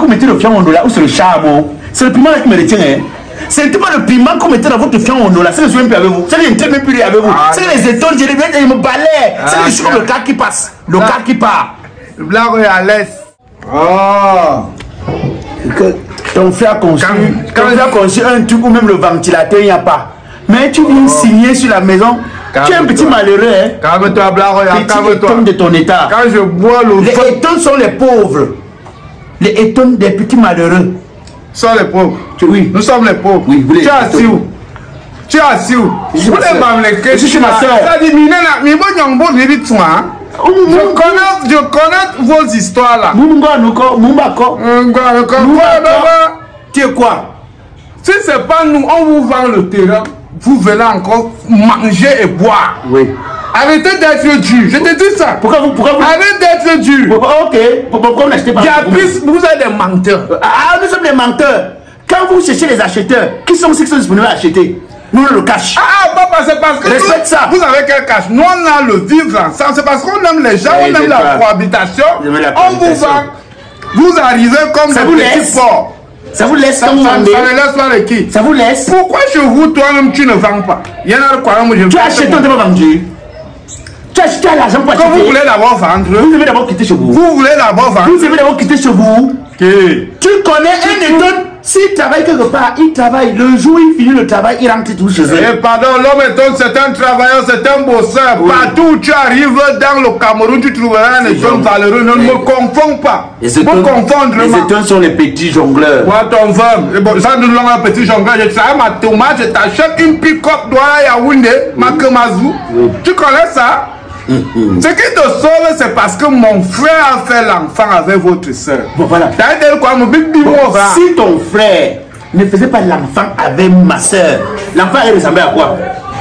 que vous mettez le fion là ou c'est le charbon. C'est le piment là qui me retient. Hein. C'est pas le piment que vous mettez dans votre fion là. C'est le soin avec vous. C'est les même plus avec vous. C'est les étoiles, je les viens et me balaye. C'est les choses, le cas qui passe. Le cas qui part. Le blanc est à l'est. Oh. Ton frère conçu un truc ou même le ventilateur, il n'y a pas. Mais tu viens signer sur la maison. Tu es un petit malheureux, hein. Calme-toi, Blaroy, calme-toi. De ton état. Quand je bois le les étonnes sont les pauvres. Les étonnes des petits malheureux. Sont les pauvres. Oui. Nous sommes les pauvres. Oui, tu es assis où? Tu es assis où? Je suis ma soeur. Ça dit, je connais vos histoires là. Tu es quoi? Si c'est pas nous, on vous vend le terrain. Vous venez encore manger et boire. Oui. Arrêtez d'être dur. Je te dis ça. Pourquoi vous Arrêtez d'être dur. Ok. Pourquoi vous n'achetez pas? Vous êtes des menteurs. Ah, nous sommes des menteurs. Quand vous cherchez les acheteurs, qui sont ceux qui sont disponibles à acheter? Nous, on le cache. Ah, c'est parce que respecte ça. Vous avez quel cash? Nous, on a le vivre ensemble. C'est parce qu'on aime les gens, on aime la cohabitation. On vous vend. Vous arrivez comme des petits porcs. Ça vous laisse ça ne laisse pas les qui? Ça vous laisse. Pourquoi chez vous, toi-même, tu ne vends pas? Il y en a quoi? Tu achètes, on ne pas vendre. Tu achètes l'argent pour acheter. Quand vous voulez d'abord vendre, vous devez d'abord quitter chez vous. Vous voulez d'abord vendre. Vous devez d'abord quitter chez vous. Okay. Tu connais un étonne. S'il travaille quelque part, il travaille. Le jour où il finit le travail, il rentre tout chez eux. Eh, pardon, l'homme étonne, c'est un travailleur, c'est un bosseur. Oui. Partout où tu arrives dans le Cameroun, tu trouveras un étonne valeureux. Ne me confonds pas. Les étonnes sont les petits jongleurs. Quoi, ton femme? Ça, nous l'avons un petit jongleur. Je travaille ma tomate, je t'achète une pick-up à Yaoundé, ma Kemazou. Tu connais ça? Ce qui te sauve, c'est parce que mon frère a fait l'enfant avec votre soeur. Bon, voilà. Si ton frère ne faisait pas l'enfant avec ma soeur, l'enfant ressemblait à quoi?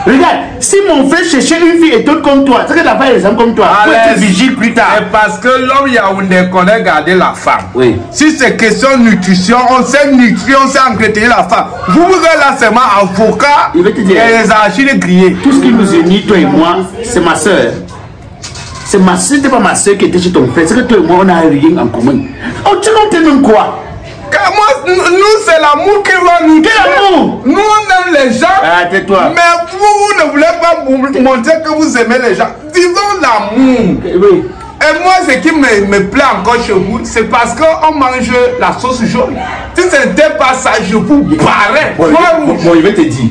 Regarde, si mon frère cherchait une fille étonne comme toi, c'est que l'enfant ressemble comme toi. Tu vigiles plus tard. C'est parce que l'homme Yaoundé connaît garder la femme. Oui. Si c'est question de nutrition, on sait nutrir, on sait entretenir la femme. Vous êtes là seulement avocat et les archives grillées. Tout ce qui nous unit, toi et moi, c'est ma soeur. C'est ma soeur, c'était pas ma soeur qui était chez ton frère. C'est que toi et moi, on n'a rien en commun. Oh, tu n'entends quoi? Nous, c'est l'amour qui va nous dire. L'amour. Nous, on aime les gens. Ah, tais-toi. Mais vous ne voulez pas montrer que vous aimez les gens. Disons l'amour. Oui. Et moi, ce qui me plaît encore chez vous, c'est parce qu'on mange la sauce jaune. Si ce n'était pas ça, je vous barrais. Bon, je vais te dire,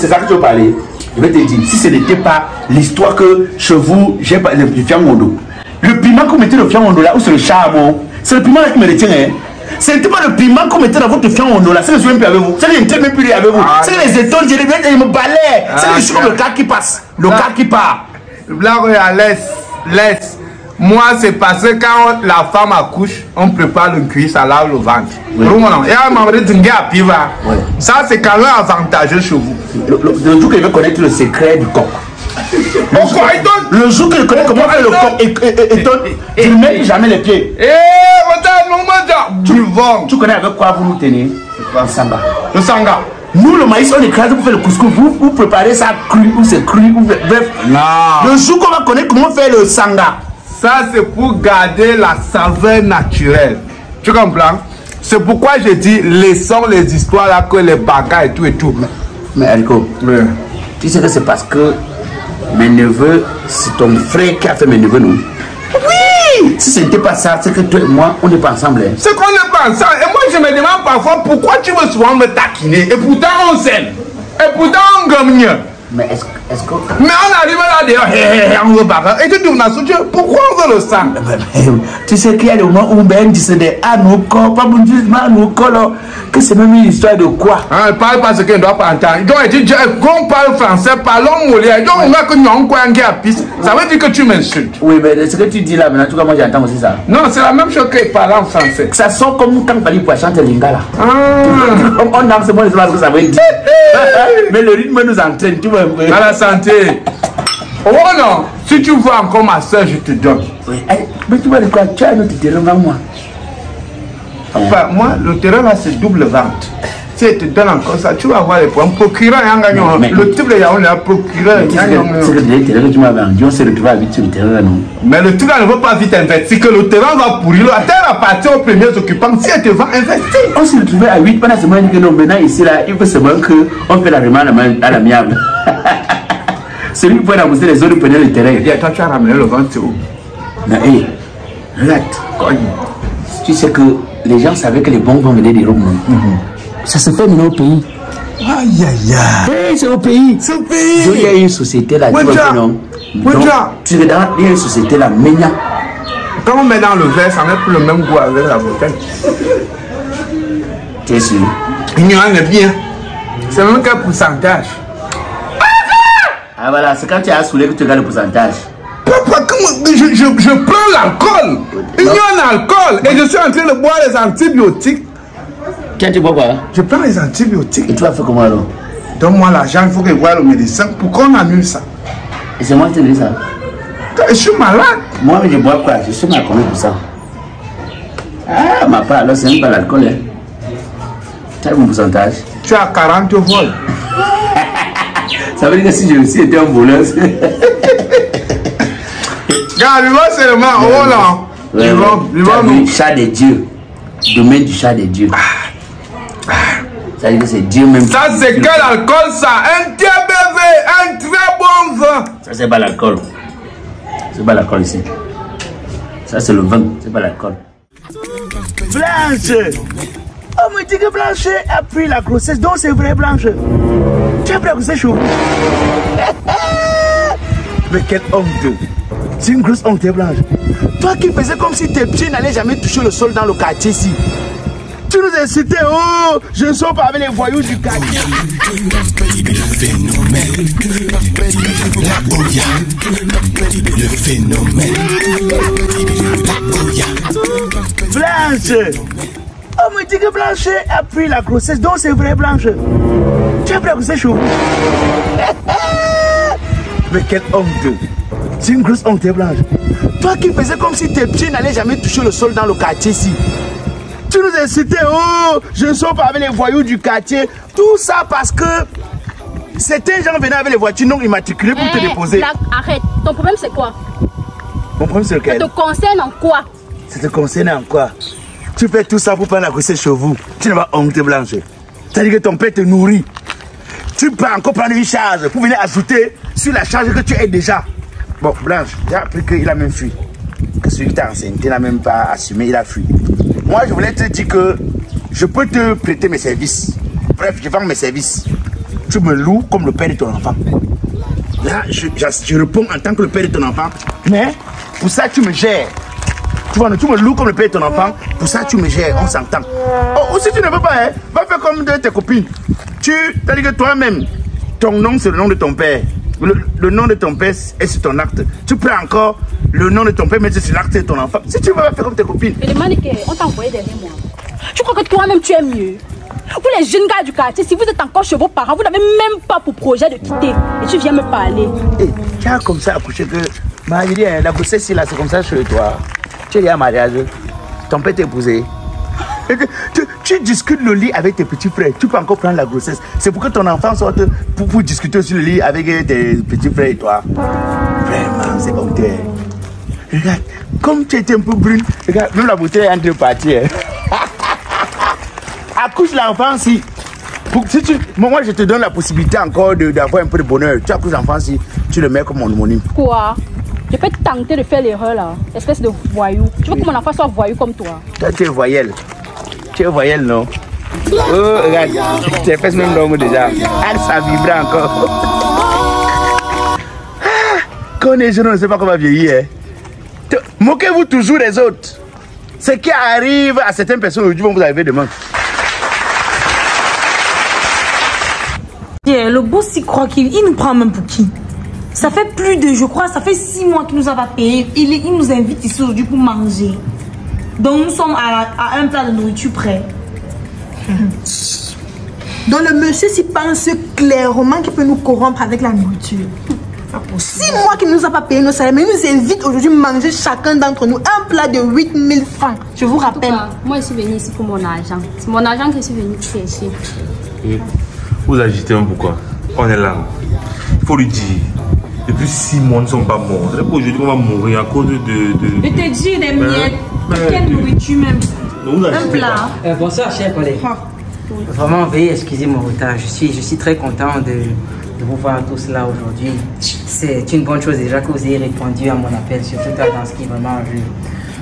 c'est ça que tu veux parler. Je vais te dire, si ce n'était pas l'histoire que chez vous, j'ai pas le fion au dos. Le piment que vous mettez le fion au dos là, ou c'est le charbon, c'est le piment là qui me retient. Hein. Ce n'était pas le piment que vous mettez dans votre fion au dos là, c'est le soin avec vous. C'est les même plus avec vous. C'est les étoiles, je les viens et me balaye. C'est les choses, le cas qui passe, le cas qui part. Le blanc est à l'est. Moi, c'est parce que quand la femme accouche, on prépare le cuir, ça lave le ventre. Oui. Ça, c'est quand même avantageux chez vous. Le jour que je vais connaître le secret du coq. Le jour que je connais comment faire le coq, tu ne mets jamais les pieds. Tu connais avec quoi vous nous tenez? Le sanga. Le sanga. Nous, le maïs, on écrase pour faire le couscous. Vous préparez ça cru ou c'est cru ou bref. Non. Le jour qu'on va connaître comment faire le sanga. Ça, c'est pour garder la saveur naturelle. Tu comprends? C'est pourquoi je dis, laissons les histoires là, que les bagarres et tout. Mais Aliko, tu sais que c'est parce que mes neveux, c'est ton frère qui a fait mes neveux, nous. Oui! Si ce n'était pas ça, c'est que toi et moi, on n'est pas ensemble. Hein. C'est qu'on n'est pas ensemble. Et moi, je me demande parfois pourquoi tu veux souvent me taquiner. Et pourtant, on s'aime. Et pourtant, on gagne mieux. Mais est-ce que... Mais on arrive là d'ailleurs, on veut bagarre. Et tu tournes à soutien. Pourquoi on veut le sang? Tu sais qu'il y a des moments où Ben dit c'est des anouko, pas bon Dieu, anouko, que c'est même une histoire de quoi? Hein, parle pas ce qu'il ne doit pas entendre. Donc, quand on parle français, parlons molière. Donc, on a que nous avons quoi en piste. Ça veut dire que tu m'insultes. Oui, mais ce que tu dis là, maintenant, tout cas, moi j'entends aussi ça. Non, c'est la même chose qu'il parle en français. Ça sort comme quand Pali pour chanter Lingala. On danse, moi je sais pas ce que ça veut dire. Mais le rythme nous entraîne, tu vois. À la santé. Oh non, si tu vois encore ma soeur, je te donne. Oui. Mais tu vas dire quoi? Tu as un autre terrain avant moi. Enfin, moi, le terrain là, c'est double vente. Si elle te donne encore ça, tu vas avoir les points. Procureur, le type de Yaoundé, procureur. C'est que les terrains que tu m'as vendu, on s'est retrouvé à vite sur le terrain, non? Mais le truc ne veut pas vite investir, que le terrain va pourrir. La terre appartient aux premiers occupants. Si elle te va investir. On s'est retrouvé à 8 pendant ce moment que non, maintenant ici, là, il faut seulement qu'on fait la remande à l'amiable. Celui qui pouvait rembourser les autres prenait le terrain. Et toi, tu as ramené le vent, c'est où? Mais hé, regarde, tu sais que les gens savaient que les bombes vont venir des Roms. Ça se fait maintenant au pays. Aïe aïe aïe. C'est au pays. C'est au pays. Il y a une société là. Tu vois, non? Tu regardes, il y a une société là, Ménia. Quand on met dans le verre, ça n'a plus le même goût avec la bouteille. Tu es sûr? Ignorant est bien. C'est même quel pourcentage? Ah voilà, c'est quand tu as saoulé que tu regardes le pourcentage. Papa, je prends l'alcool. Il y a un alcool. Et je suis en train de boire les antibiotiques. Tiens, tu bois quoi? Je prends les antibiotiques. Et tu vas faire comment alors? Donne-moi l'argent, il faut que je voie le médecin. Pourquoi on annule ça? Et c'est moi qui te dis ça? Je suis malade. Moi, je bois quoi? Je suis mal combien pour ça? Ah, ma part, alors c'est même pas l'alcool. Hein. Tu as mon pourcentage? Tu as 40 vols. Ça veut dire que si je aussi été un voleur. Regarde, lui va seulement. Oh là. Lui va nous. Chat des dieux. Domaine du chat des dieux. Ça veut dire que c'est Dieu même. Ça, c'est quel alcool ça? Un TBV, un très bon vin. Ça, c'est pas l'alcool. C'est pas l'alcool ici. Ça, c'est le vin. C'est pas l'alcool. Blanche! On me dit que Blanche a pris la grossesse. Donc, c'est vrai, Blanche. Tu as pris la grossesse chaud. Mais quelle honte! C'est une grosse honte, Blanche. Toi qui faisais comme si tes pieds n'allaient jamais toucher le sol dans le quartier ici. Tu nous incitais, oh, je ne sors pas avec les voyous du quartier. Le phénomène. Blanche! On me dit que Blanche a pris la grossesse. Donc, c'est vrai, Blanche. Tu as pris la grossesse chaud. Mais quelle honte! C'est une grosse honte, Blanche. Toi qui faisais comme si tes pieds n'allaient jamais toucher le sol dans le quartier ici. Tu nous incitais, oh, je ne sors pas avec les voyous du quartier. Tout ça parce que certains gens venaient avec les voitures non immatriculées pour te déposer. Arrête, ton problème c'est quoi? Mon problème c'est lequel? Ça te concerne en quoi? Ça te concerne en quoi? Tu fais tout ça pour prendre la grossesse chez vous. Tu n'as pas honte, Blanche. C'est-à-dire que ton père te nourrit. Tu peux encore prendre une charge pour venir ajouter sur la charge que tu es déjà. Bon, Blanche, j'ai appris qu'il a même fui. Que celui qui t'a enceinte, il n'a même pas assumé, il a fui. Moi, je voulais te dire que je peux te prêter mes services. Bref, je vends mes services. Tu me loues comme le père de ton enfant. Là, je réponds en tant que le père de ton enfant. Mais pour ça, tu me gères. Tu vois, tu me loues comme le père de ton enfant. Pour ça, tu me gères. On s'entend. Oh, si tu ne veux pas, hein, va faire comme de tes copines. T'as dit que toi-même, ton nom, c'est le nom de ton père. Le nom de ton père est sur ton acte. Tu prends encore le nom de ton père, mais c'est sur l'acte de ton enfant. Si tu veux, va faire comme tes copines. Mais demande qu'on t'a envoyé derrière moi. Tu crois que toi-même tu es mieux? Vous les jeunes gars du quartier, si vous êtes encore chez vos parents, vous n'avez même pas pour projet de quitter. Et tu viens me parler. Hey, tu as comme ça accouché que la grossesse là, c'est comme ça chez toi. Tu es lié à mariage. Ton père t'a épousé. Tu discutes le lit avec tes petits frères. Tu peux encore prendre la grossesse. C'est pour que ton enfant sorte pour discuter sur le lit avec tes petits frères et toi. Vraiment, c'est honteux. Regarde, comme tu étais un peu brune, regarde, même la bouteille est en train de partir. Accouche l'enfant si. Moi, je te donne la possibilité encore d'avoir un peu de bonheur. Tu accouches l'enfant si tu le mets comme mon homonyme. Quoi? Je peux tenter de faire l'erreur là. Espèce de voyou. Tu veux que mon enfant soit voyou comme toi? Toi, tu es voyelle. Tu es voyelle, non? Oh, regarde, tes fesses même dorment déjà. Elle, ça vibre encore. Quand on est jeune, on ne sait pas comment vieillir. Hein. Moquez-vous toujours des autres. Ce qui arrive à certaines personnes aujourd'hui vont vous arriver demain. Le boss, il croit qu'il nous prend même pour qui? Ça fait plus de, je crois, ça fait 6 mois qu'il nous a pas payé. Il nous invite ici aujourd'hui pour manger. Donc nous sommes à un plat de nourriture prêt. Donc le monsieur s'y pense clairement qu'il peut nous corrompre avec la nourriture. 6 mois qu'il ne nous a pas payé nos salaires, mais il nous invite aujourd'hui à manger chacun d'entre nous un plat de 8000 francs. Je vous rappelle. Moi, je suis venue ici pour mon argent. C'est mon argent que je suis venue chercher. Vous agitez pourquoi? On est là. Il faut lui dire. Depuis 6 mois, nous ne sommes pas morts. C'est pour aujourd'hui qu'on va mourir à cause de... Je te dis des miettes. Quelle nourriture même? Un plat. Bonsoir, chers collègues. Vraiment, veuillez excuser mon retard. Je suis très content de vous voir tous là aujourd'hui. C'est une bonne chose déjà que vous ayez répondu à mon appel, surtout dans ce qui est vraiment en jeu.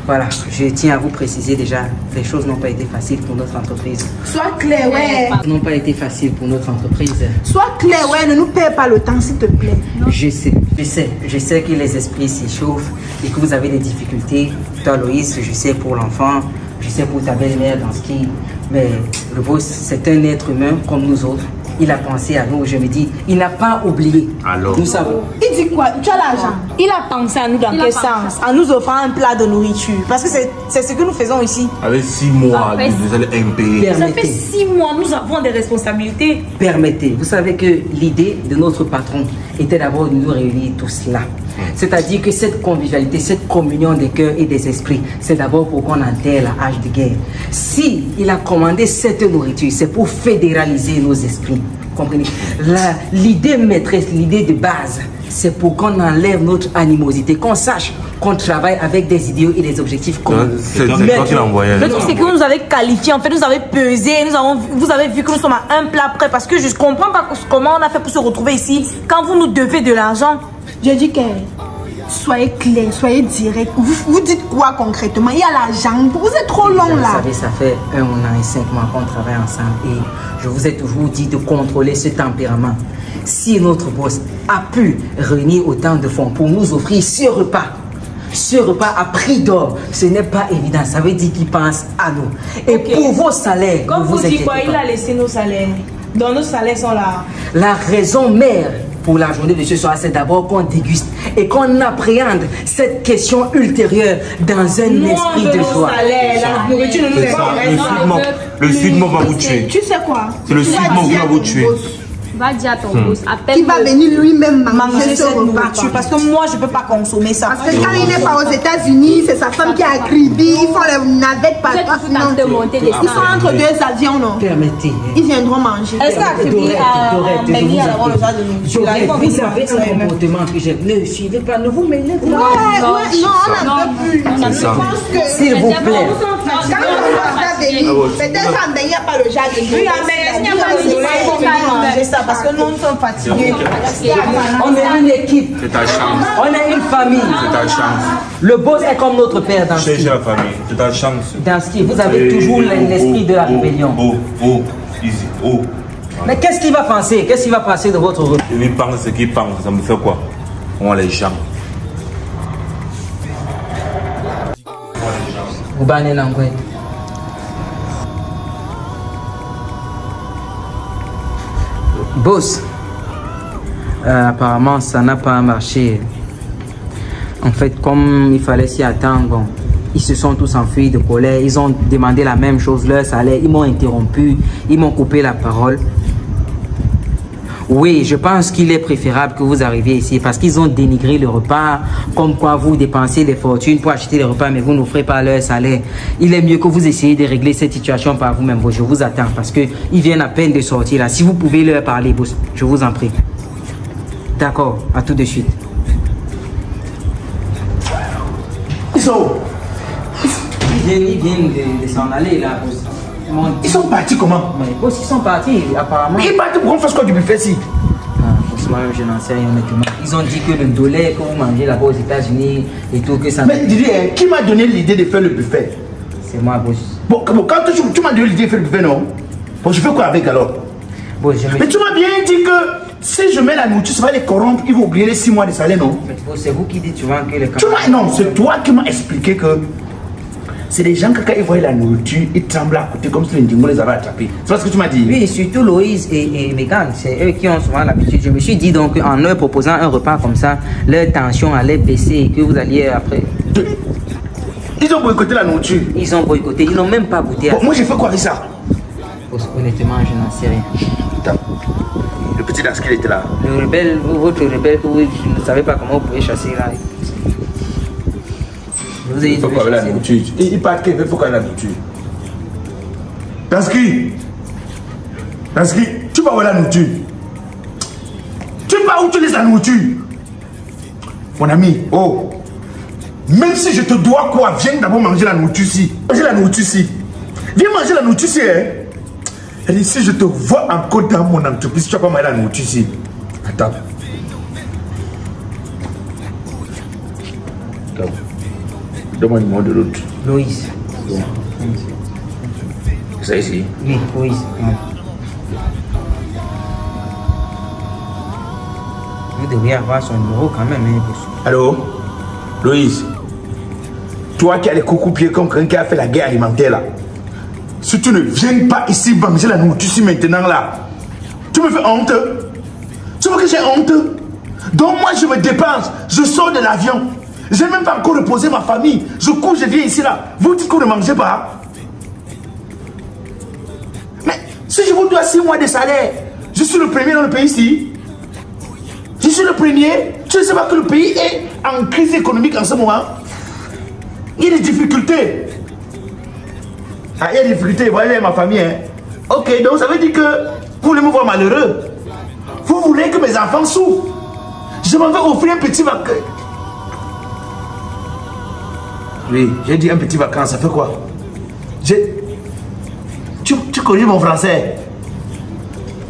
Voilà, je tiens à vous préciser déjà, les choses n'ont pas été faciles pour notre entreprise. Sois clair, ouais. N'ont pas été faciles pour notre entreprise. Sois clair, ouais, ne nous perds pas le temps, s'il te plaît. Je sais que les esprits s'échauffent et que vous avez des difficultés. Toi, Loïs, je sais pour l'enfant, je sais pour ta belle-mère dans ce qui... Mais le boss, c'est un être humain comme nous autres. Il a pensé à nous, je me dis, il n'a pas oublié. Alors, nous savons. Il dit quoi? Tu as l'argent? Il a pensé à nous dans quel sens? En nous offrant un plat de nourriture. Parce que c'est ce que nous faisons ici. Avec 6 mois, vous allez impayés. Ça fait 6 mois, nous avons des responsabilités. Permettez, vous savez que l'idée de notre patron était d'abord de nous réunir tous là. C'est-à-dire que cette convivialité, cette communion des cœurs et des esprits, c'est d'abord pour qu'on enterre la hache de guerre. Si il a commandé cette nourriture, c'est pour fédéraliser nos esprits. Comprenez? L'idée maîtresse, l'idée de base, c'est pour qu'on enlève notre animosité, qu'on sache qu'on travaille avec des idéaux et des objectifs communs. C'est toi qui l'as envoyé. Le truc, c'est que vous nous avez qualifié, en fait, nous avez pesé, vous avez vu que nous sommes à un plat près, parce que je ne comprends pas comment on a fait pour se retrouver ici quand vous nous devez de l'argent. J'ai dit que soyez clair, soyez direct. Vous dites quoi concrètement? Il y a l'argent, vous êtes trop long là. Vous savez, ça fait 1 an et 5 mois qu'on travaille ensemble et je vous ai toujours dit de contrôler ce tempérament. Si notre boss a pu réunir autant de fonds pour nous offrir ce repas à prix d'or, ce n'est pas évident. Ça veut dire qu'il pense à nous. Et pour vos salaires, comme vous dites quoi, il a laissé nos salaires. Donc nos salaires sont là. La raison mère pour la journée de ce soir, c'est d'abord qu'on déguste et qu'on appréhende cette question ultérieure dans un esprit de joie. Le Sud-Mont va vous tuer. Tu sais quoi? C'est le Sud-Mont qui va vous tuer. Va dire à ton boss, appelle. Qui va venir lui-même manger ce repas. Parce que moi, je ne peux pas consommer ça. Parce que quand il n'est pas aux États-Unis, c'est sa femme qui a crédit. Ils font les navettes par Ils sont entre 2 avions, non? Permettez. Ils viendront manger. Est-ce vous avez un comportement que j'aime. Ne suivez pas, ne vous mêlez pas. Non, on n'en peut plus. S'il vous plaît. Peut-être il n'y a pas le jardin. Oui, mais il n'y a pas de manger ça parce que nous sommes fatigués. On est une équipe. C'est ta chance. On est une famille. C'est ta chance. Le boss est comme notre père dans ce qui. Cherchez la famille. C'est ta chance. Dans ce qui, vous avez toujours l'esprit de la rébellion. Easy. Mais qu'est-ce qu'il va penser? Qu'est-ce qu'il va penser de votre repas? Il pense ce qu'il pense. Ça me fait quoi? On les gens. Vous bannez l'angoisse. Boss, apparemment ça n'a pas marché. En fait, comme il fallait s'y attendre, bon, ils se sont tous enfuis de colère. Ils ont demandé la même chose, leur salaire. Ils m'ont interrompu, ils m'ont coupé la parole. Oui, je pense qu'il est préférable que vous arriviez ici parce qu'ils ont dénigré le repas, comme quoi vous dépensez des fortunes pour acheter les repas mais vous n'offrez pas leur salaire. Il est mieux que vous essayiez de régler cette situation par vous-même. Je vous attends parce qu'ils viennent à peine de sortir là. Si vous pouvez leur parler, boss, je vous en prie. D'accord, à tout de suite. Ils sont Ils viennent de s'en aller là, boss. Ils sont partis comment? Mais boss, ils sont partis apparemment. Mais ils partent pour qu'on fasse quoi du buffet si? Moi-même, je n'en sais rien honnêtement. Ils ont dit que le dollar que vous mangez là-bas aux États-Unis et tout, que ça. Mais dis, qui m'a donné l'idée de faire le buffet? C'est moi, boss. Bon, quand tu m'as donné l'idée de faire le buffet, non? Bon, je fais quoi avec alors? Bon, mais tu m'as bien dit que si je mets la nourriture, ça va les corrompre, ils vont oublier les 6 mois de salaire, non? C'est vous qui dites souvent que les non, c'est toi qui m'as expliqué que c'est des gens que quand ils voient la nourriture, ils tremblent à côté comme si les Ndimbo les avaient attrapés. C'est ce que tu m'as dit? Oui, surtout Loïs et Megan, c'est eux qui ont souvent l'habitude. Je me suis dit donc en leur proposant un repas comme ça, leur tension allait baisser et que vous alliez après. Ils ont boycotté la nourriture. Ils ont boycotté, ils n'ont même pas goûté. Bon, moi j'ai fait quoi avec ça? Honnêtement, je n'en sais rien. Le petit dans ce qu'il était là. Le rebelle, votre rebelle, que vous ne savez pas comment vous pouvez chasser là. Vous avez Il faut qu'on ait la nourriture. Il part qu'il faut qu'on ait la nourriture. Dansky, tu vas où la nourriture? Tu vas où tu laisses la nourriture? Mon ami, oh, même si je te dois quoi, viens d'abord manger la nourriture ici. Manger la nourriture ici. Viens manger la nourriture ici, hein. Et si je te vois encore dans mon entreprise, tu vas pas manger la nourriture ici. Attends. Donne-moi le numéro de l'autre. Loïs. C'est ici. Oui, Loïs. Vous devriez avoir son numéro quand même, hein, boss. Allô? Loïs, toi qui as les coucous-pieds comme quelqu'un qui a fait la guerre alimentaire là, si tu ne viens pas ici manger la nourriture ici maintenant là, tu me fais honte. Tu veux que j'ai honte? Donc moi je me dépense, je sors de l'avion, je n'ai même pas encore reposé ma famille, je couche, je viens ici là, vous dites qu'on ne mangez pas. Mais si je vous dois 6 mois de salaire, je suis le premier dans le pays ici. Je suis le premier. Tu ne sais pas que le pays est en crise économique en ce moment. Il y a des difficultés. Ah, il y a des difficultés. Vous voyez ma famille. Hein? Ok, donc ça veut dire que vous voulez me voir malheureux. Vous voulez que mes enfants souffrent. Je m'en vais offrir un petit vacances. Oui, j'ai dit un petit vacances. Ça fait quoi? Tu connais mon français?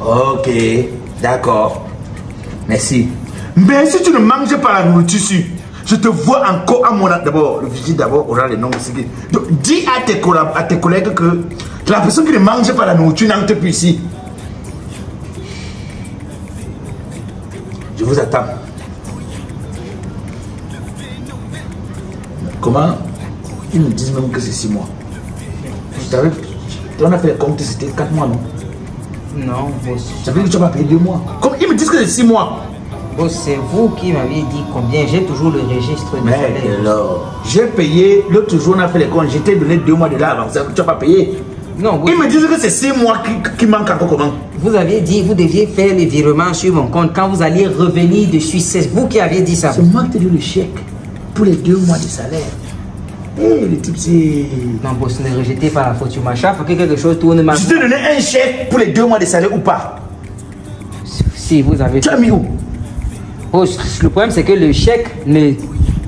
Ok, d'accord. Merci. Mais si tu ne manges pas la nourriture ici, je te vois encore à mon... D'abord, le vigile d'abord aura les noms aussi. Donc, dis à tes collègues que la personne qui ne mange pas la nourriture n'entre plus ici. Je vous attends. Comment? Ils me disent même que c'est 6 mois. On a fait les comptes, c'était 4 mois, non? Non, boss. Ça veut dire que tu vas payer 2 mois. Comme ils me disent que c'est 6 mois. Boss, c'est vous qui m'aviez dit combien. J'ai toujours le registre de salaire. Mais alors, j'ai payé, l'autre jour on a fait les comptes, je t'ai donné 2 mois de là avant, tu n'as pas payé. Non, boss. Ils me disent que c'est 6 mois qui manquent encore comment? Vous aviez dit, vous deviez faire les virements sur mon compte quand vous alliez revenir dessus. C'est vous qui avez dit ça. C'est moi qui t'ai donné le chèque pour les 2 mois de salaire. Eh, le type c'est... Non, boss, ne rejetez pas la faute sur ma chaque fois que quelque chose tourne mal. Je t'ai donné un chèque pour les 2 mois de salaire ou pas? Si vous avez... Tu as mis où? Boss, le problème c'est que le chèque ne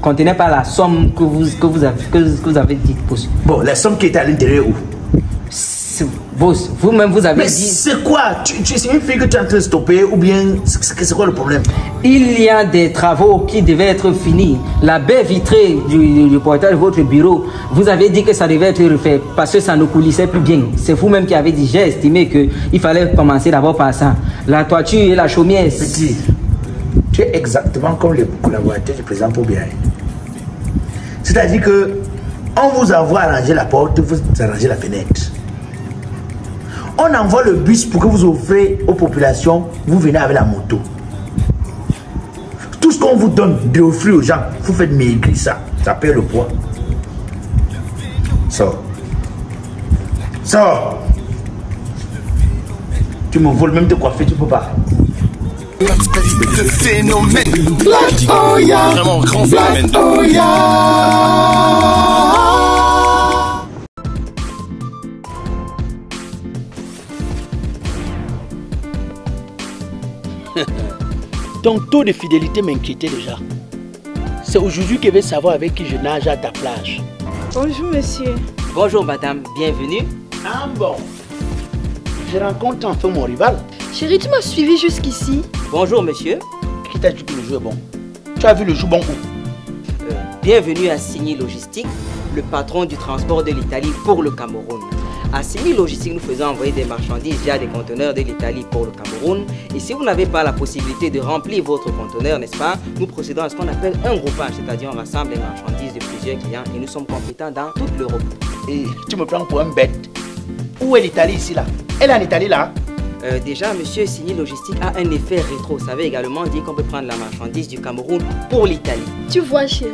contenait pas la somme que vous avez dit, boss. Bon, la somme qui était à l'intérieur où? Boss, vous-même vous avez Mais dit... c'est quoi? C'est une fille que tu es en train de stopper ou bien c'est quoi le problème? Il y a des travaux qui devaient être finis. La baie vitrée du portail de votre bureau, vous avez dit que ça devait être refait parce que ça ne coulissait plus bien. C'est vous-même qui avez dit, j'ai estimé qu'il fallait commencer d'abord par ça. La toiture et la chaumière... Petit, tu es exactement comme les collaborateurs du président Pobia. C'est-à-dire que on vous envoie arranger la porte, vous arrangez la fenêtre. On envoie le bus pour que vous offrez aux populations, vous venez avec la moto. Tout ce qu'on vous donne d'offrir aux gens, vous faites maigrir ça, ça perd le poids. Sors. Sors. Tu me voles même de coiffer, tu peux pas. Le phénomène Black Oya, vraiment grand phénomène. Ton taux de fidélité m'inquiétait déjà. C'est aujourd'hui que je vais savoir avec qui je nage à ta plage. Bonjour monsieur. Bonjour madame, bienvenue. Ah bon. Je rencontre enfin mon rival. Chérie, tu m'as suivi jusqu'ici. Bonjour monsieur. Qui t'a dit que le jeu est bon? Tu as vu le jeu bon où? Bienvenue à Signy Logistique, le patron du transport de l'Italie pour le Cameroun. À Signy Logistique, nous faisons envoyer des marchandises via des conteneurs de l'Italie pour le Cameroun. Et si vous n'avez pas la possibilité de remplir votre conteneur, n'est-ce pas, nous procédons à ce qu'on appelle un groupage, c'est-à-dire on rassemble les marchandises de plusieurs clients et nous sommes compétents dans toute l'Europe. Et tu me prends pour un bête. Où est l'Italie ici là? Elle est en Italie là? Déjà, monsieur, Signy Logistique a un effet rétro. Ça veut également dire qu'on peut prendre la marchandise du Cameroun pour l'Italie. Tu vois chérie,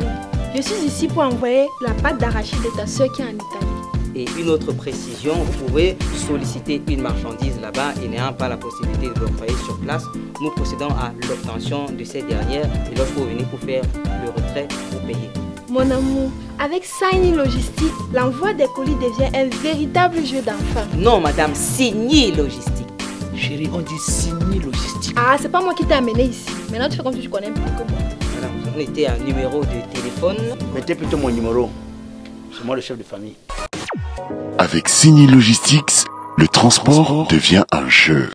je suis ici pour envoyer la pâte d'arachide de ta soeur qui est en Italie. Et une autre précision, vous pouvez solliciter une marchandise là-bas et n'ayant pas la possibilité de l'envoyer sur place, nous procédons à l'obtention de ces dernières et lorsque vous venez pour faire le retrait, vous payez. Mon amour, avec Signy Logistique, l'envoi des colis devient un véritable jeu d'enfant. Non, madame, Signy Logistique. Chérie, on dit Signy Logistique. Ah, c'est pas moi qui t'ai amené ici. Maintenant, tu fais comme si tu connais plus que moi. Madame, on était un numéro de téléphone. Mettez plutôt mon numéro. C'est moi le chef de famille. Avec Signy Logistics, le transport devient un jeu.